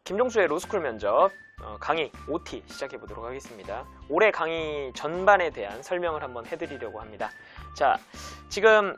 김종수의 로스쿨 면접 강의 OT 시작해 보도록 하겠습니다. 올해 강의 전반에 대한 설명을 한번 해드리려고 합니다. 자, 지금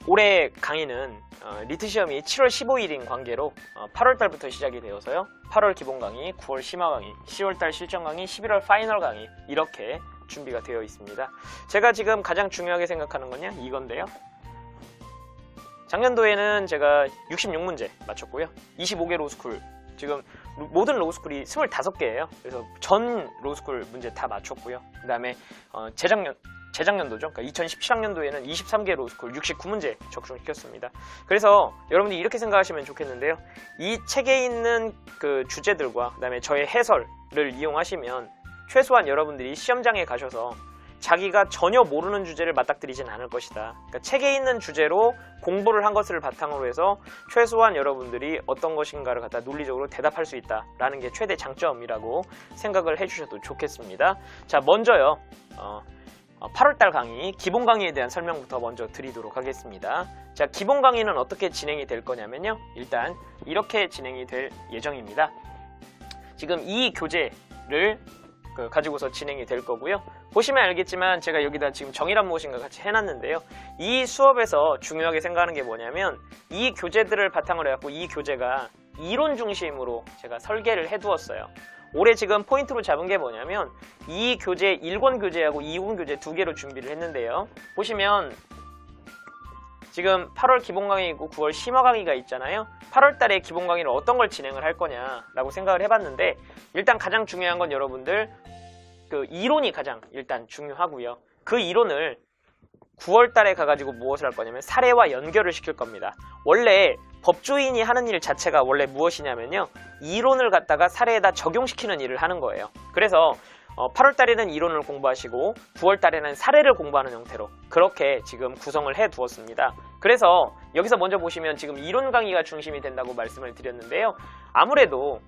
올해 강의는 리트 시험이 7월 15일인 관계로 8월달부터 시작이 되어서요. 8월 기본 강의, 9월 심화 강의, 10월달 실전 강의, 11월 파이널 강의 이렇게 준비가 되어 있습니다. 제가 지금 가장 중요하게 생각하는 건요 이건데요. 작년도에는 제가 66문제 맞췄고요. 25개 로스쿨, 지금 모든 로스쿨이 25개예요. 그래서 전 로스쿨 문제 다 맞췄고요. 그 다음에 재작년도죠. 그러니까 2017학년도에는 23개 로스쿨 69문제 적중시켰습니다. 그래서 여러분들이 이렇게 생각하시면 좋겠는데요. 이 책에 있는 그 주제들과 그 다음에 저의 해설을 이용하시면 최소한 여러분들이 시험장에 가셔서 자기가 전혀 모르는 주제를 맞닥뜨리진 않을 것이다. 그러니까 책에 있는 주제로 공부를 한 것을 바탕으로 해서 최소한 여러분들이 어떤 것인가를 갖다 논리적으로 대답할 수 있다라는 게 최대 장점이라고 생각을 해주셔도 좋겠습니다. 자, 먼저요. 8월달 강의, 기본 강의에 대한 설명부터 먼저 드리도록 하겠습니다. 자, 기본 강의는 어떻게 진행이 될 거냐면요. 일단 이렇게 진행이 될 예정입니다. 지금 이 교재를 가지고서 진행이 될 거고요. 보시면 알겠지만 제가 여기다 지금 정의란 무엇인가 같이 해놨는데요. 이 수업에서 중요하게 생각하는 게 뭐냐면 이 교재들을 바탕으로 해갖고 이 교재가 이론 중심으로 제가 설계를 해두었어요. 올해 지금 포인트로 잡은 게 뭐냐면 이 교재 1권 교재하고 2권 교재 두 개로 준비를 했는데요. 보시면 지금 8월 기본 강의 있고 9월 심화 강의가 있잖아요. 8월 달에 기본 강의를 어떤 걸 진행을 할 거냐라고 생각을 해봤는데 일단 가장 중요한 건 여러분들 그 이론이 가장 일단 중요하고요. 그 이론을 9월 달에 가가지고 무엇을 할 거냐면 사례와 연결을 시킬 겁니다. 원래 법조인이 하는 일 자체가 원래 무엇이냐면요. 이론을 갖다가 사례에다 적용시키는 일을 하는 거예요. 그래서 8월 달에는 이론을 공부하시고 9월 달에는 사례를 공부하는 형태로 그렇게 지금 구성을 해 두었습니다. 그래서 여기서 먼저 보시면 지금 이론 강의가 중심이 된다고 말씀을 드렸는데요. 아무래도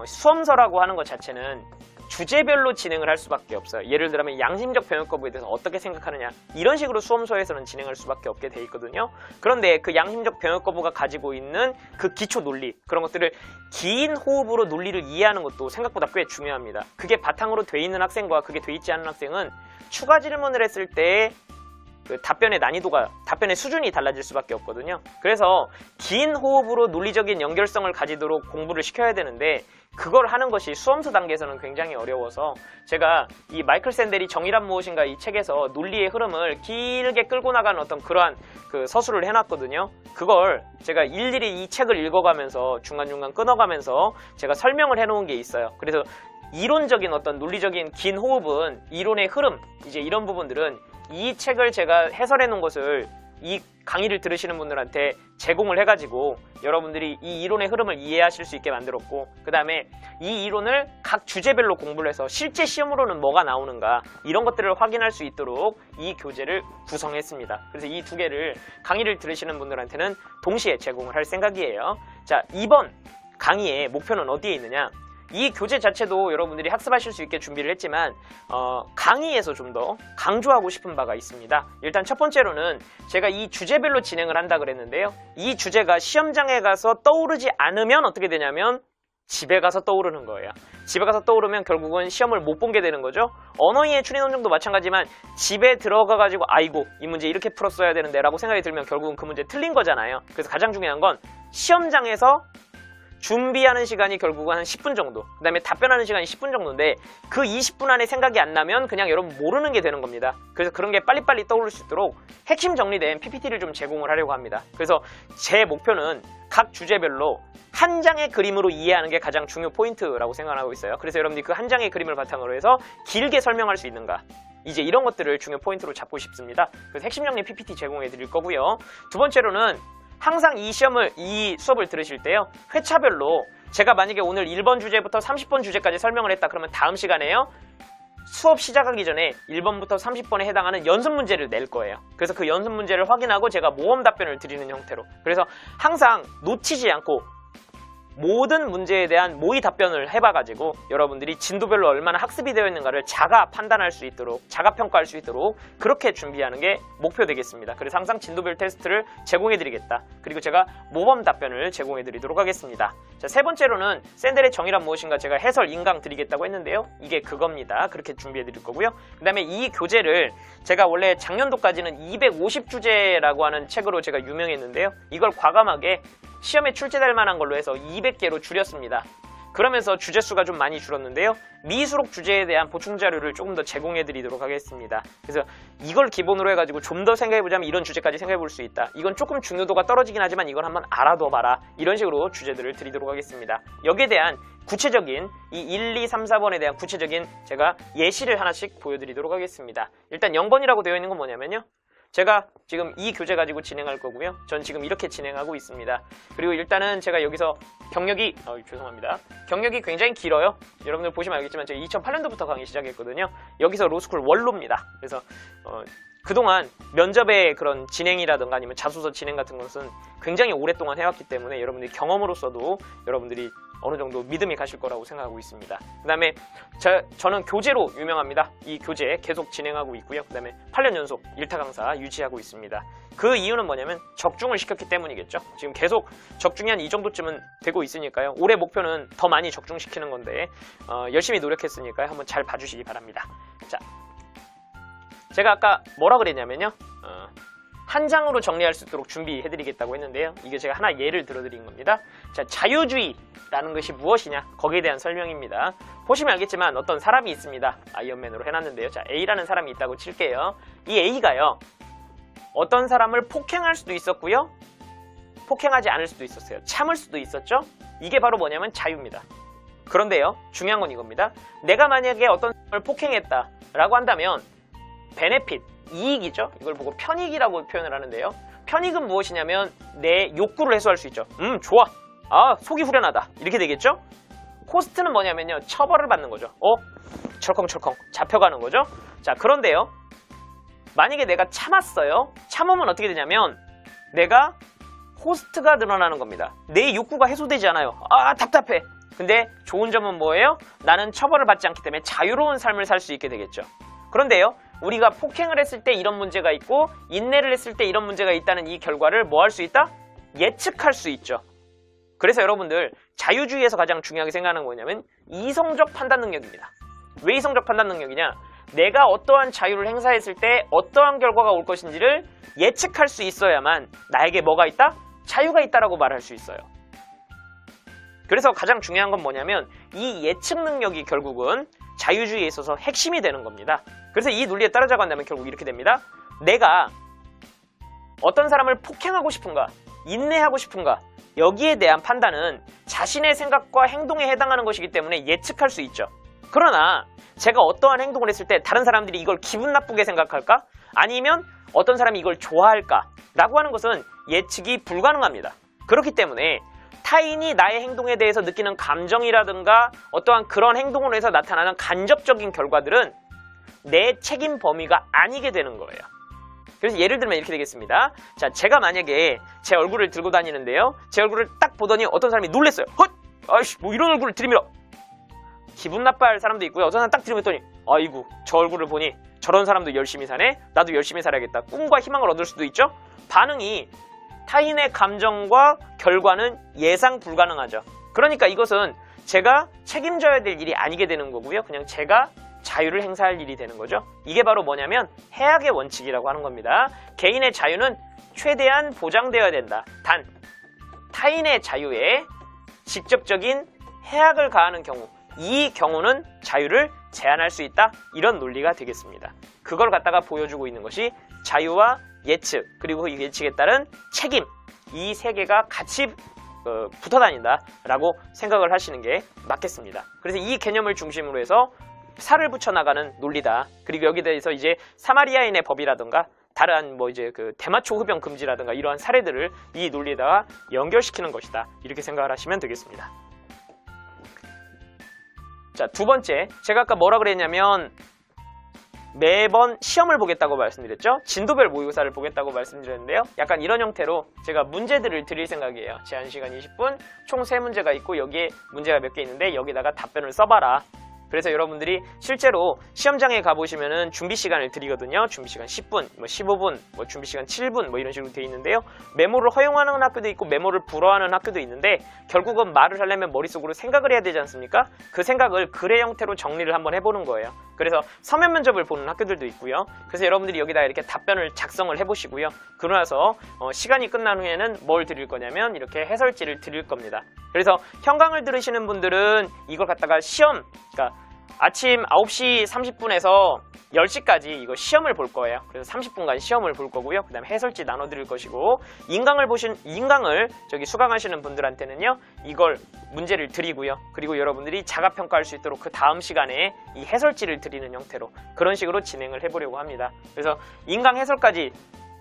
수험서라고 하는 것 자체는 주제별로 진행을 할 수밖에 없어요. 예를 들면 양심적 병역 거부에 대해서 어떻게 생각하느냐 이런 식으로 수험서에서는 진행할 수밖에 없게 돼 있거든요. 그런데 그 양심적 병역 거부가 가지고 있는 그 기초 논리 그런 것들을 긴 호흡으로 논리를 이해하는 것도 생각보다 꽤 중요합니다. 그게 바탕으로 돼 있는 학생과 그게 돼 있지 않은 학생은 추가 질문을 했을 때 그 답변의 난이도가, 답변의 수준이 달라질 수밖에 없거든요. 그래서 긴 호흡으로 논리적인 연결성을 가지도록 공부를 시켜야 되는데 그걸 하는 것이 수험서 단계에서는 굉장히 어려워서 제가 이 마이클 샌델이 정의란 무엇인가 이 책에서 논리의 흐름을 길게 끌고 나가는 어떤 그러한 그 서술을 해놨거든요. 그걸 제가 일일이 이 책을 읽어가면서 중간중간 끊어가면서 제가 설명을 해놓은 게 있어요. 그래서 이론적인 어떤 논리적인 긴 호흡은 이론의 흐름, 이제 이런 부분들은 이 책을 제가 해설해 놓은 것을 이 강의를 들으시는 분들한테 제공을 해가지고 여러분들이 이 이론의 흐름을 이해하실 수 있게 만들었고 그 다음에 이 이론을 각 주제별로 공부를 해서 실제 시험으로는 뭐가 나오는가 이런 것들을 확인할 수 있도록 이 교재를 구성했습니다. 그래서 이 두 개를 강의를 들으시는 분들한테는 동시에 제공을 할 생각이에요. 자, 이번 강의의 목표는 어디에 있느냐? 이 교재 자체도 여러분들이 학습하실 수 있게 준비를 했지만 강의에서 좀 더 강조하고 싶은 바가 있습니다. 일단 첫 번째로는 제가 이 주제별로 진행을 한다 그랬는데요. 이 주제가 시험장에 가서 떠오르지 않으면 어떻게 되냐면 집에 가서 떠오르는 거예요. 집에 가서 떠오르면 결국은 시험을 못 본 게 되는 거죠. 언어이해 추리 논증도 마찬가지지만 집에 들어가가지고 아이고 이 문제 이렇게 풀었어야 되는데 라고 생각이 들면 결국은 그 문제 틀린 거잖아요. 그래서 가장 중요한 건 시험장에서 준비하는 시간이 결국은 한 10분 정도, 그 다음에 답변하는 시간이 10분 정도인데 그 20분 안에 생각이 안 나면 그냥 여러분 모르는 게 되는 겁니다. 그래서 그런 게 빨리빨리 떠오를 수 있도록 핵심 정리된 PPT를 좀 제공을 하려고 합니다. 그래서 제 목표는 각 주제별로 한 장의 그림으로 이해하는 게 가장 중요 포인트라고 생각하고 있어요. 그래서 여러분들이 그 한 장의 그림을 바탕으로 해서 길게 설명할 수 있는가 이제 이런 것들을 중요 포인트로 잡고 싶습니다. 그래서 핵심 정리 PPT 제공해 드릴 거고요. 두 번째로는 항상 이 수업을 들으실 때요. 회차별로 제가 만약에 오늘 1번 주제부터 30번 주제까지 설명을 했다 그러면 다음 시간에요. 수업 시작하기 전에 1번부터 30번에 해당하는 연습 문제를 낼 거예요. 그래서 그 연습 문제를 확인하고 제가 모험 답변을 드리는 형태로. 그래서 항상 놓치지 않고 모든 문제에 대한 모의 답변을 해봐가지고 여러분들이 진도별로 얼마나 학습이 되어 있는가를 자가 판단할 수 있도록, 자가 평가할 수 있도록 그렇게 준비하는 게 목표 되겠습니다. 그래서 항상 진도별 테스트를 제공해드리겠다. 그리고 제가 모범 답변을 제공해드리도록 하겠습니다. 자, 세 번째로는 샌델의 정의란 무엇인가 제가 해설 인강 드리겠다고 했는데요. 이게 그겁니다. 그렇게 준비해드릴 거고요. 그 다음에 이 교재를 제가 원래 작년도까지는 250주제라고 하는 책으로 제가 유명했는데요. 이걸 과감하게 시험에 출제될 만한 걸로 해서 200개로 줄였습니다. 그러면서 주제수가 좀 많이 줄었는데요. 미수록 주제에 대한 보충 자료를 조금 더 제공해 드리도록 하겠습니다. 그래서 이걸 기본으로 해가지고 좀 더 생각해보자면 이런 주제까지 생각해볼 수 있다. 이건 조금 중요도가 떨어지긴 하지만 이건 한번 알아둬봐라. 이런 식으로 주제들을 드리도록 하겠습니다. 여기에 대한 구체적인 이 1, 2, 3, 4번에 대한 구체적인 제가 예시를 하나씩 보여드리도록 하겠습니다. 일단 0번이라고 되어 있는 건 뭐냐면요. 제가 지금 이 교재 가지고 진행할 거고요. 전 지금 이렇게 진행하고 있습니다. 그리고 일단은 제가 여기서 경력이 죄송합니다. 경력이 굉장히 길어요. 여러분들 보시면 알겠지만 제가 2008년도부터 강의 시작했거든요. 여기서 로스쿨 원로입니다. 그래서 그동안 면접의 그런 진행이라든가 아니면 자소서 진행 같은 것은 굉장히 오랫동안 해왔기 때문에 여러분들이 경험으로서도 여러분들이 어느 정도 믿음이 가실 거라고 생각하고 있습니다. 그 다음에 저는 교재로 유명합니다. 이 교재 계속 진행하고 있고요. 그 다음에 8년 연속 1타 강사 유지하고 있습니다. 그 이유는 뭐냐면 적중을 시켰기 때문이겠죠. 지금 계속 적중이 한 이 정도쯤은 되고 있으니까요. 올해 목표는 더 많이 적중시키는 건데 열심히 노력했으니까요. 한번 잘 봐주시기 바랍니다. 자, 제가 아까 뭐라 그랬냐면요. 한 장으로 정리할 수 있도록 준비해드리겠다고 했는데요. 이게 제가 하나 예를 들어드린 겁니다. 자, 자유주의라는 것이 무엇이냐? 거기에 대한 설명입니다. 보시면 알겠지만 어떤 사람이 있습니다. 아이언맨으로 해놨는데요. 자, A라는 사람이 있다고 칠게요. 이 A가요. 어떤 사람을 폭행할 수도 있었고요. 폭행하지 않을 수도 있었어요. 참을 수도 있었죠. 이게 바로 뭐냐면 자유입니다. 그런데요. 중요한 건 이겁니다. 내가 만약에 어떤 사람을 폭행했다라고 한다면 베네핏, 이익이죠. 이걸 보고 편익이라고 표현을 하는데요. 편익은 무엇이냐면 내 욕구를 해소할 수 있죠. 좋아. 속이 후련하다. 이렇게 되겠죠. 코스트는 뭐냐면요. 처벌을 받는 거죠. 철컹철컹 잡혀가는 거죠. 자, 그런데요. 만약에 내가 참았어요. 참으면 어떻게 되냐면 내가 호스트가 늘어나는 겁니다. 내 욕구가 해소되지 않아요. 답답해. 근데 좋은 점은 뭐예요? 나는 처벌을 받지 않기 때문에 자유로운 삶을 살 수 있게 되겠죠. 그런데요. 우리가 폭행을 했을 때 이런 문제가 있고 인내를 했을 때 이런 문제가 있다는 이 결과를 뭐 할 수 있다? 예측할 수 있죠. 그래서 여러분들 자유주의에서 가장 중요하게 생각하는 거냐면 이성적 판단 능력입니다. 왜 이성적 판단 능력이냐? 내가 어떠한 자유를 행사했을 때 어떠한 결과가 올 것인지를 예측할 수 있어야만 나에게 뭐가 있다? 자유가 있다라고 말할 수 있어요. 그래서 가장 중요한 건 뭐냐면 이 예측 능력이 결국은 자유주의에 있어서 핵심이 되는 겁니다. 그래서 이 논리에 따라자고 한다면 결국 이렇게 됩니다. 내가 어떤 사람을 폭행하고 싶은가, 인내하고 싶은가, 여기에 대한 판단은 자신의 생각과 행동에 해당하는 것이기 때문에 예측할 수 있죠. 그러나 제가 어떠한 행동을 했을 때 다른 사람들이 이걸 기분 나쁘게 생각할까? 아니면 어떤 사람이 이걸 좋아할까? 라고 하는 것은 예측이 불가능합니다. 그렇기 때문에 타인이 나의 행동에 대해서 느끼는 감정이라든가 어떠한 그런 행동으로 해서 나타나는 간접적인 결과들은 내 책임 범위가 아니게 되는 거예요. 그래서 예를 들면 이렇게 되겠습니다. 자, 제가 만약에 제 얼굴을 들고 다니는데요. 제 얼굴을 딱 보더니 어떤 사람이 놀랬어요. 헛! 아이씨, 뭐 이런 얼굴을 들이밀어. 기분 나빠할 사람도 있고요. 어떤 사람 딱 들이밀었더니 아이고, 저 얼굴을 보니 저런 사람도 열심히 사네. 나도 열심히 살아야겠다. 꿈과 희망을 얻을 수도 있죠. 반응이 타인의 감정과 결과는 예상 불가능하죠. 그러니까 이것은 제가 책임져야 될 일이 아니게 되는 거고요. 그냥 제가 자유를 행사할 일이 되는 거죠. 이게 바로 뭐냐면 해악의 원칙이라고 하는 겁니다. 개인의 자유는 최대한 보장되어야 된다. 단, 타인의 자유에 직접적인 해악을 가하는 경우, 이 경우는 자유를 제한할 수 있다. 이런 논리가 되겠습니다. 그걸 갖다가 보여주고 있는 것이 자유와 예측, 그리고 이 예측에 따른 책임, 이 세 개가 같이 붙어 다닌다라고 생각을 하시는 게 맞겠습니다. 그래서 이 개념을 중심으로 해서 살을 붙여나가는 논리다. 그리고 여기에 대해서 이제 사마리아인의 법이라든가 다른 뭐 이제 그 대마초 흡연 금지라든가 이러한 사례들을 이 논리에다가 연결시키는 것이다. 이렇게 생각을 하시면 되겠습니다. 자, 두 번째, 제가 아까 뭐라 그랬냐면 매번 시험을 보겠다고 말씀드렸죠. 진도별 모의고사를 보겠다고 말씀드렸는데요. 약간 이런 형태로 제가 문제들을 드릴 생각이에요. 제한시간 20분, 총 3문제가 있고 여기에 문제가 몇 개 있는데 여기다가 답변을 써봐라. 그래서 여러분들이 실제로 시험장에 가보시면은 준비시간을 드리거든요. 준비시간 10분, 뭐 15분, 뭐 준비시간 7분 뭐 이런 식으로 돼 있는데요. 메모를 허용하는 학교도 있고 메모를 불허하는 학교도 있는데 결국은 말을 하려면 머릿속으로 생각을 해야 되지 않습니까? 그 생각을 글의 형태로 정리를 한번 해보는 거예요. 그래서 서면 면접을 보는 학교들도 있고요. 그래서 여러분들이 여기다 이렇게 답변을 작성을 해보시고요. 그러고 나서 시간이 끝난 후에는 뭘 드릴 거냐면 이렇게 해설지를 드릴 겁니다. 그래서 현강을 들으시는 분들은 이걸 갖다가 시험, 그러니까 아침 9시 30분에서 10시까지 이거 시험을 볼 거예요. 그래서 30분간 시험을 볼 거고요. 그 다음에 해설지 나눠 드릴 것이고, 인강을 저기 수강하시는 분들한테는요, 이걸 문제를 드리고요. 그리고 여러분들이 자가평가할 수 있도록 그 다음 시간에 이 해설지를 드리는 형태로 그런 식으로 진행을 해보려고 합니다. 그래서 인강 해설까지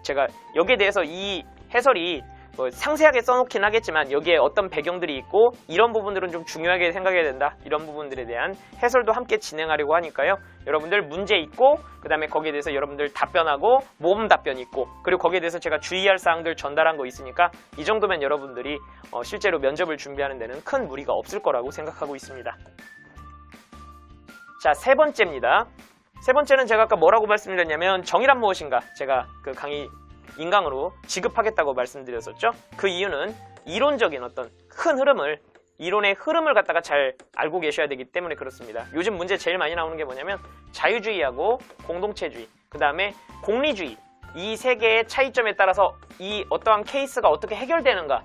제가 여기에 대해서 이 해설이 뭐 상세하게 써놓긴 하겠지만 여기에 어떤 배경들이 있고 이런 부분들은 좀 중요하게 생각해야 된다, 이런 부분들에 대한 해설도 함께 진행하려고 하니까요. 여러분들 문제 있고 그 다음에 거기에 대해서 여러분들 답변하고 모범 답변 있고, 그리고 거기에 대해서 제가 주의할 사항들 전달한 거 있으니까 이 정도면 여러분들이 실제로 면접을 준비하는 데는 큰 무리가 없을 거라고 생각하고 있습니다. 자, 세 번째입니다. 세 번째는 제가 아까 뭐라고 말씀드렸냐면 정의란 무엇인가, 제가 그 강의 인강으로 지급하겠다고 말씀드렸었죠. 그 이유는 이론적인 어떤 큰 흐름을, 이론의 흐름을 갖다가 잘 알고 계셔야 되기 때문에 그렇습니다. 요즘 문제 제일 많이 나오는 게 뭐냐면 자유주의하고 공동체주의, 그 다음에 공리주의, 이 세 개의 차이점에 따라서 이 어떠한 케이스가 어떻게 해결되는가,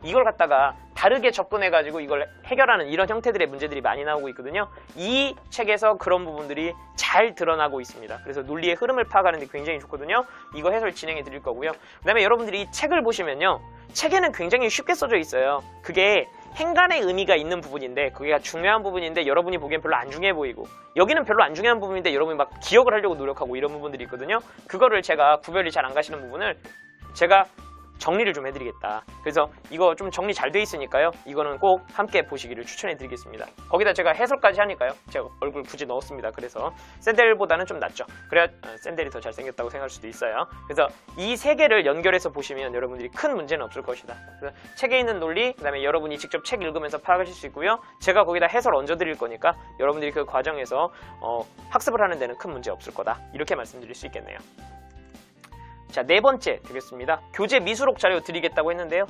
이걸 갖다가 다르게 접근해가지고 이걸 해결하는 이런 형태들의 문제들이 많이 나오고 있거든요. 이 책에서 그런 부분들이 잘 드러나고 있습니다. 그래서 논리의 흐름을 파악하는 데 굉장히 좋거든요. 이거 해설 진행해 드릴 거고요. 그 다음에 여러분들이 이 책을 보시면요, 책에는 굉장히 쉽게 써져 있어요. 그게 행간의 의미가 있는 부분인데, 그게 중요한 부분인데 여러분이 보기엔 별로 안 중요해 보이고, 여기는 별로 안 중요한 부분인데 여러분이 막 기억을 하려고 노력하고 이런 부분들이 있거든요. 그거를 제가 구별이 잘 안 가시는 부분을 제가 정리를 좀 해드리겠다. 그래서 이거 좀 정리 잘 돼 있으니까요, 이거는 꼭 함께 보시기를 추천해 드리겠습니다. 거기다 제가 해설까지 하니까요, 제가 얼굴 굳이 넣었습니다. 그래서 샌델보다는 좀 낫죠. 그래야 샌델이 더 잘생겼다고 생각할 수도 있어요. 그래서 이 세 개를 연결해서 보시면 여러분들이 큰 문제는 없을 것이다. 그래서 책에 있는 논리, 그 다음에 여러분이 직접 책 읽으면서 파악하실 수 있고요. 제가 거기다 해설 얹어 드릴 거니까 여러분들이 그 과정에서 학습을 하는 데는 큰 문제 없을 거다, 이렇게 말씀드릴 수 있겠네요. 자, 네 번째 되겠습니다. 교재 미수록 자료 드리겠다고 했는데요.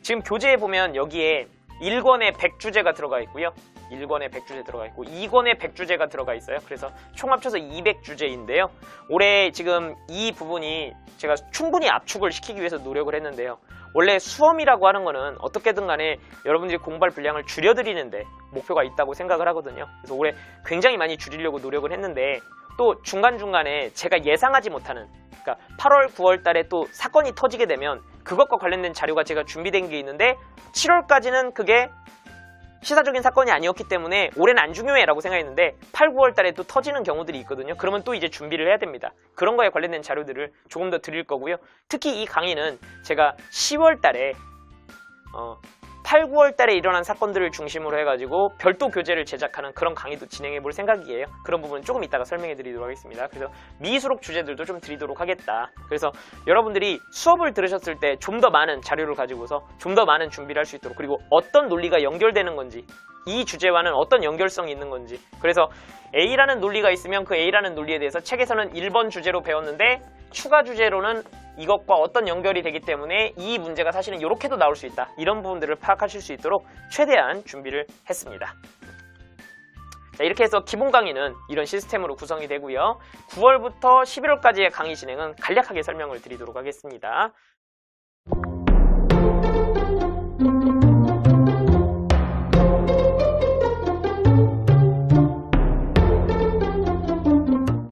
지금 교재에 보면 여기에 1권에 100주제가 들어가 있고요. 1권에 100주제 들어가 있고 2권에 100주제가 들어가 있어요. 그래서 총 합쳐서 200주제인데요. 올해 지금 이 부분이 제가 충분히 압축을 시키기 위해서 노력을 했는데요. 원래 수험이라고 하는 거는 어떻게든 간에 여러분들이 공부할 분량을 줄여드리는데 목표가 있다고 생각을 하거든요. 그래서 올해 굉장히 많이 줄이려고 노력을 했는데, 또 중간중간에 제가 예상하지 못하는, 그러니까 8월, 9월 달에 또 사건이 터지게 되면 그것과 관련된 자료가 제가 준비된 게 있는데 7월까지는 그게 시사적인 사건이 아니었기 때문에 올해는 안 중요해라고 생각했는데 8, 9월 달에 또 터지는 경우들이 있거든요. 그러면 또 이제 준비를 해야 됩니다. 그런 거에 관련된 자료들을 조금 더 드릴 거고요. 특히 이 강의는 제가 10월 달에 8, 9월 달에 일어난 사건들을 중심으로 해가지고 별도 교재를 제작하는 그런 강의도 진행해 볼 생각이에요. 그런 부분은 조금 이따가 설명해 드리도록 하겠습니다. 그래서 미수록 주제들도 좀 드리도록 하겠다. 그래서 여러분들이 수업을 들으셨을 때 좀 더 많은 자료를 가지고서 좀 더 많은 준비를 할 수 있도록, 그리고 어떤 논리가 연결되는 건지, 이 주제와는 어떤 연결성이 있는 건지, 그래서 A라는 논리가 있으면 그 A라는 논리에 대해서 책에서는 1번 주제로 배웠는데 추가 주제로는 이것과 어떤 연결이 되기 때문에 이 문제가 사실은 이렇게도 나올 수 있다, 이런 부분들을 파악하실 수 있도록 최대한 준비를 했습니다. 자, 이렇게 해서 기본 강의는 이런 시스템으로 구성이 되고요. 9월부터 11월까지의 강의 진행은 간략하게 설명을 드리도록 하겠습니다.